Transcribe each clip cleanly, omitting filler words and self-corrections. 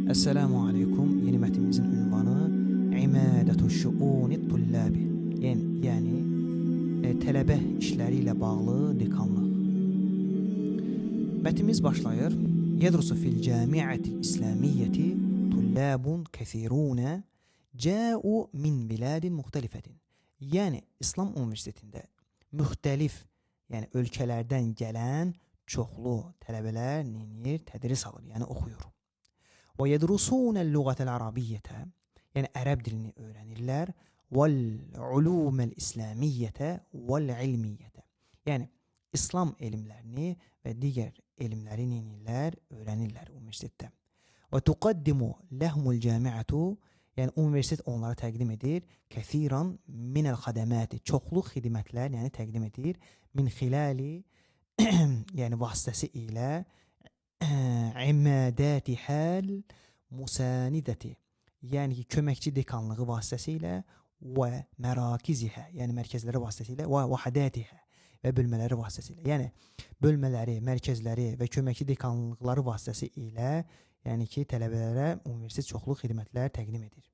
Esselamu aleykum. Yeni mətnimizin ünvanı İmadətü şuuni tullabi. Yəni tələbə işləri ilə bağlı dekanlıq. Mətnimiz başlayır. Yedrusu fil camiətil İslamiyyəti tullabun kəthirunə cəu min biladin müxtəlifətin. Yəni İslam Universitetində müxtəlif, yəni ölkələrdən gələn çoxlu tələbələr tədris alır, yəni oxuyur. Və yedrusunəl lüğətəl arabiyyətə, yəni ərəb dilini öyrənirlər. Vəl-uluməl İslamiyyətə vəl-ilmiyyətə, yəni İslam elmlərini və digər elmləri öyrənirlər universitetdə. Və tuqaddimu ləhumul camiətü, yəni universitet onlara təqdim edir. Kəsiran minəl xədəməti, çoxlu xidmətlər yəni təqdim edir. Min xilali, yəni vasitəsi ilə İmadəti həl musanidəti, yəni ki, köməkçi dekanlığı vasitəsilə və mərakizihə, yəni mərkəzləri vasitəsilə və vahədətihə və bölmələri vasitəsilə, yəni bölmələri, mərkəzləri və köməkçi dekanlıqları vasitəsilə, yəni ki, tələbələrə universitet çoxlu xidmətlər təqdim edir.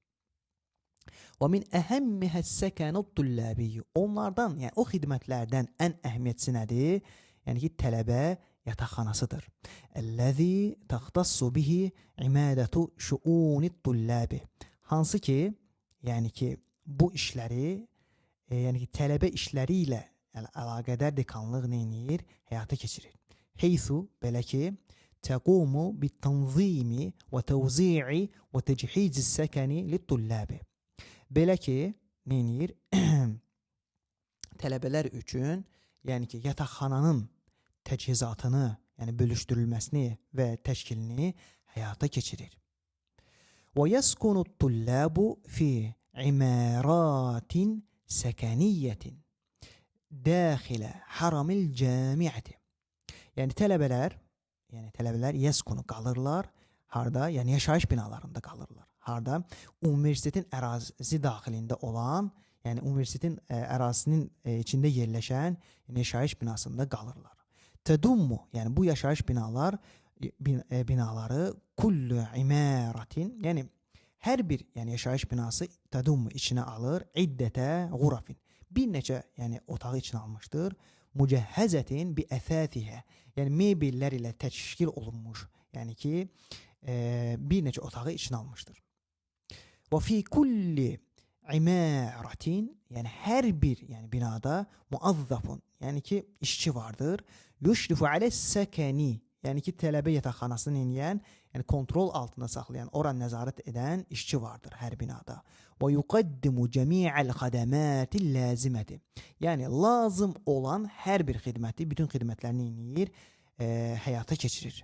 Və min əhəmmihə səkənət tullabiyyə, onlardan, yəni o xidmətlərdən ən əhəmiyyətlisi nədir? Yəni ki, tələbə yataqxanasıdır. Əlləzi təxtassu bihi imadətü şuunit tullabi. Hansı ki, yəni ki, bu işləri, yəni ki, tələbə işləri ilə əlaqədar dekanlıq neyinir? Həyata keçirir. Heysu, belə ki, təqumu bit-tanzimi və təvzi'i və təcihizis səkəni lit-tullabi. Belə ki, neyinir? Tələbələr üçün, yəni ki, yataqxananın təchizatını, yəni bölüşdürülməsini və təşkilini həyata keçirir. Və yəskunu tullabu fi imaratin səkəniyyətin daxilə haramil camiəti. Yəni tələbələr yəskunu qalırlar. Harda? Yəni yaşayış binalarında qalırlar. Harda? Universitetin ərazisi daxilində olan, yəni universitetin ərazisinin içində yerləşən yaşayış binasında qalırlar. Tədummu, yəni bu yaşayış binaları kullu imaratin, yəni hər bir yaşayış binası tədummu içinə alır, iddətəğurafin, bir neçə otağı içinə almışdır. Mücəhhəzətin bi əthəthihə, yəni mebellər ilə təşkil olunmuş, yəni ki, bir neçə otağı içinə almışdır. Və fi kulli imaratin, yəni hər bir binada muazzafun, yəni ki, işçi vardır. Yüşrifu aləs səkəni, yəni ki, tələbə yataqxanasını yəni kontrol altında saxlayan, oran nəzarət edən işçi vardır hər binada. Və yuqaddimu cəmi'əl xədəmətil ləziməti, yəni lazım olan hər bir xidməti, bütün xidmətlərini həyata keçirir.